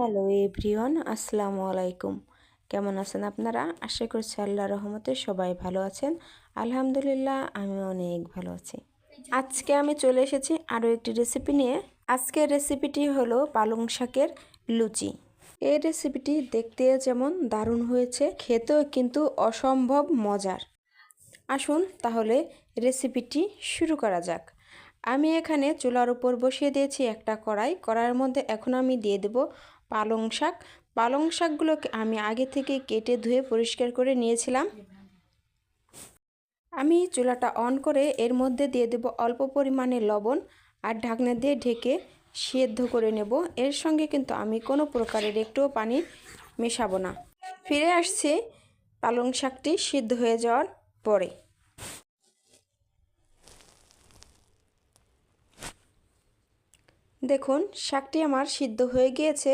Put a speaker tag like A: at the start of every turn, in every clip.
A: Hello everyone, আসসালামু আলাইকুম। কেমন আছেন আপনারা? আশা করছি আল্লাহর রহমতে সবাই ভালো আছেন। আলহামদুলিল্লাহ, আমি অনেক ভালো আছি। আজকে আমি চলে এসেছি আরও একটি রেসিপি নিয়ে। আজকের রেসিপিটি হলো পালং শাকের লুচি। এই রেসিপিটি দেখতে যেমন দারুণ হয়েছে, খেতেও কিন্তু অসম্ভব মজার। আসুন তাহলে রেসিপিটি শুরু করা যাক। আমি এখানে চুলার উপর বসিয়ে দিয়েছি একটা কড়াই। কড়াইয়ের মধ্যে এখন আমি দিয়ে দেব পালং শাক। পালং শাকগুলোকে আমি আগে থেকে কেটে ধুয়ে পরিষ্কার করে নিয়েছিলাম। আমি চুলাটা অন করে এর মধ্যে দিয়ে দেব অল্প পরিমাণে লবণ আর ঢাকনা দিয়ে ঢেকে সেদ্ধ করে নেব। এর সঙ্গে কিন্তু আমি কোনো প্রকারের একটুও পানি মেশাবো না। ফিরে আসছি পালং শাকটি সিদ্ধ হয়ে যাওয়ার পরে। দেখুন শাকটি আমার সিদ্ধ হয়ে গিয়েছে।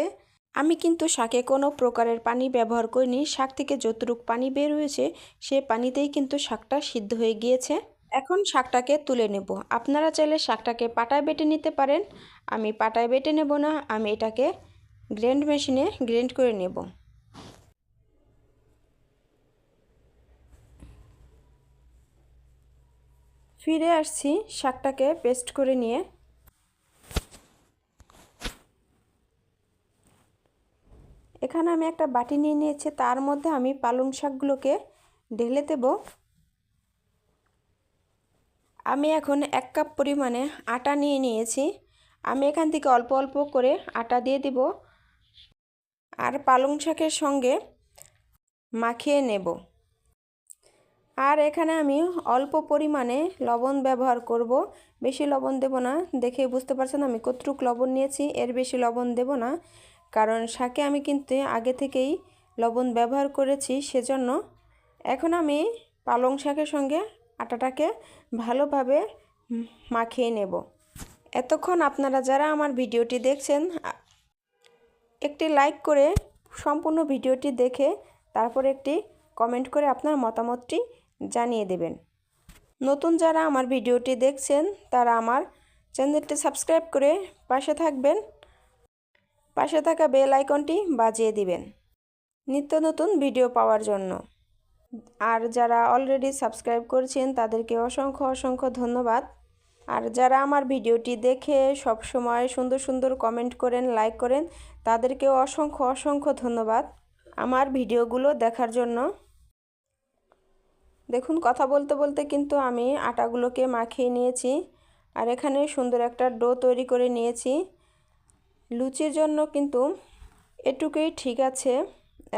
A: আমি কিন্তু শাকে কোনো প্রকারের পানি ব্যবহার করিনি। শাক থেকে যতটুকু পানি বের হয়েছে সে পানিতেই কিন্তু শাকটা সিদ্ধ হয়ে গিয়েছে। এখন শাকটাকে তুলে নেব। আপনারা চাইলে শাকটাকে পাটায় বেটে নিতে পারেন। আমি পাটায় বেটে নেব না, আমি এটাকে গ্রাইন্ড মেশিনে গ্রাইন্ড করে নেব। ফিরে আসছি শাকটাকে পেস্ট করে নিয়ে। এখানে আমি একটা বাটি নিয়ে নিয়েছি, তার মধ্যে আমি পালং শাকগুলোকে ঢেলে দেব। আমি এখন 1 কাপ পরিমাণে আটা নিয়ে নিয়েছি। আমি এখান থেকে অল্প অল্প করে আটা দিয়ে দিব আর পালং শাকের সঙ্গে মাখিয়ে নেব। আর এখানে আমি অল্প পরিমাণে লবণ ব্যবহার করব, বেশি লবণ দেব না। দেখে বুঝতে পারছেন আমি কতটুকু লবণ নিয়েছি, এর বেশি লবণ দেব না, কারণ শাকে আমি কিন্তু আগে থেকেই লবণ ব্যবহার করেছি, সেজন্য। এখন আমি পালং শাকের সঙ্গে আটাটাকে ভালোভাবে মাখিয়ে নেব। এতক্ষণ আপনারা যারা আমার ভিডিওটি দেখছেন, একটি লাইক করে সম্পূর্ণ ভিডিওটি দেখে তারপর একটি কমেন্ট করে আপনার মতামতটি জানিয়ে দেবেন। নতুন যারা আমার ভিডিওটি দেখছেন তারা আমার চ্যানেলটি সাবস্ক্রাইব করে পাশে থাকবেন। পাশে থাকা বেল আইকনটি বাজিয়ে দিবেন নিত্য নতুন ভিডিও পাওয়ার জন্য। আর যারা অলরেডি সাবস্ক্রাইব করেছেন তাদেরকে অসংখ্য অসংখ্য ধন্যবাদ। আর যারা আমার ভিডিওটি দেখে সব সময় সুন্দর সুন্দর কমেন্ট করেন, লাইক করেন, তাদেরকেও অসংখ্য অসংখ্য ধন্যবাদ আমার ভিডিওগুলো দেখার জন্য। দেখুন কথা বলতে বলতে কিন্তু আমি আটাগুলোকে মাখিয়ে নিয়েছি আর এখানে সুন্দর একটা ডো তৈরি করে নিয়েছি। লুচির জন্য কিন্তু এটুকুই ঠিক আছে।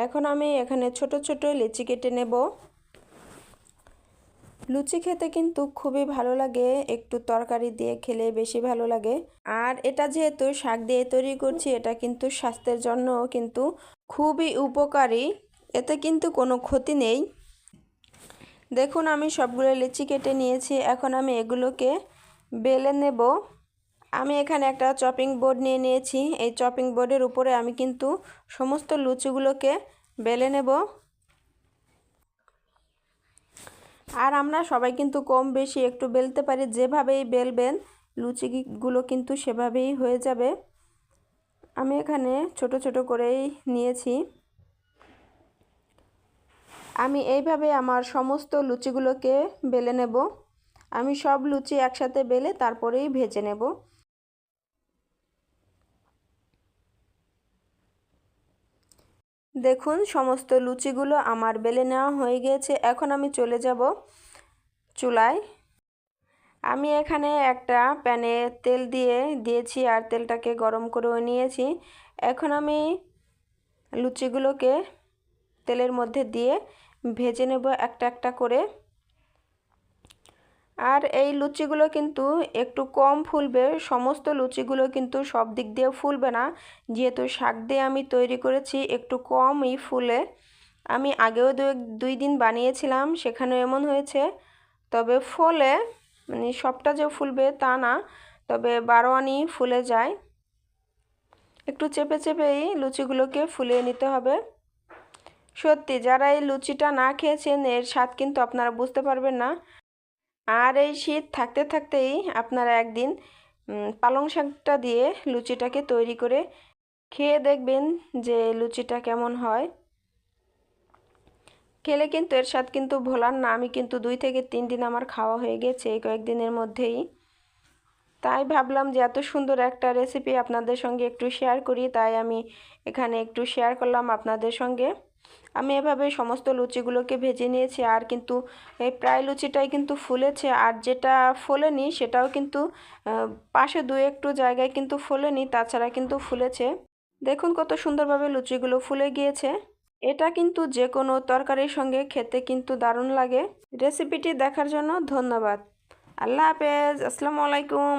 A: এখন আমি এখানে ছোট ছোট লিচি কেটে নেব। লুচি খেতে কিন্তু খুবই ভালো লাগে, একটু তরকারি দিয়ে খেলে বেশি ভালো লাগে। আর এটা যেহেতু শাক দিয়ে তৈরি করছি, এটা কিন্তু স্বাস্থ্যের জন্য কিন্তু খুবই উপকারী, এতে কিন্তু কোনো ক্ষতি নেই। দেখুন আমি সবগুলো লিচি কেটে নিয়েছি, এখন আমি এগুলোকে বেলে নেব। আমি এখানে একটা চপিং বোর্ড নিয়ে নিয়েছি। এই চপিং বোর্ডের উপরে আমি কিন্তু সমস্ত লুচিগুলোকে বেলে নেব। আর আমরা সবাই কিন্তু কম বেশি একটু বেলতে পারি, যেভাবেই বেলবেন লুচিগুলো কিন্তু সেভাবেই হয়ে যাবে। আমি এখানে ছোট ছোট করেই নিয়েছি। আমি এইভাবে আমার সমস্ত লুচিগুলোকে বেলে নেব। আমি সব লুচি একসাথে বেলে তারপরেই ভেজে নেব। দেখুন সমস্ত লুচিগুলো আমার বেলে নেওয়া হয়ে গিয়েছে। এখন আমি চলে যাব চুলায়। আমি এখানে একটা প্যানে তেল দিয়েছি আর তেলটাকে গরম করেও নিয়েছি। এখন আমি লুচিগুলোকে তেলের মধ্যে দিয়ে ভেজে নেব একটা একটা করে। আর এই লুচিগুলো কিন্তু একটু কম ফুলবে, সমস্ত লুচিগুলো কিন্তু সব দিক দিয়ে ফুলবে না, যেহেতু শাক দিয়ে আমি তৈরি করেছি একটু কমই ফুলে। আমি আগেও 2 দিন বানিয়েছিলাম, সেখানে এমন হয়েছে। তবে ফলে মানে সবটা যে ফুলবে তা না, তবে 12 আনি ফুলে যায়। একটু চেপে চেপেই লুচিগুলোকে ফুলিয়ে নিতে হবে। সত্যি যারা এই লুচিটা না খেয়েছেন এর স্বাদ কিন্তু আপনারা বুঝতে পারবেন না। আর এই শীত থাকতে থাকতেই আপনারা একদিন পালং শাকটা দিয়ে লুচিটাকে তৈরি করে খেয়ে দেখবেন যে লুচিটা কেমন হয়। খেলে কিন্তু এর স্বাদ কিন্তু ভোলার না। আমি কিন্তু 2 থেকে 3 দিন আমার খাওয়া হয়ে গেছে এই কয়েকদিনের মধ্যেই। তাই ভাবলাম যে এত সুন্দর একটা রেসিপি আপনাদের সঙ্গে একটু শেয়ার করি, তাই আমি এখানে একটু শেয়ার করলাম আপনাদের সঙ্গে। আমি এভাবে সমস্ত লুচিগুলোকে ভেজে নিয়েছি, আর কিন্তু এই প্রায় লুচিটাই কিন্তু ফুলেছে, আর যেটা ফোলেনি সেটাও কিন্তু পাশে দু একটু জায়গায় কিন্তু ফোলেনি, তাছাড়া কিন্তু ফুলেছে। দেখুন কত সুন্দরভাবে লুচিগুলো ফুলে গিয়েছে। এটা কিন্তু যে কোনো তরকারির সঙ্গে খেতে কিন্তু দারুণ লাগে। রেসিপিটি দেখার জন্য ধন্যবাদ। আল্লাহ হাফেজ, আসসালামু আলাইকুম।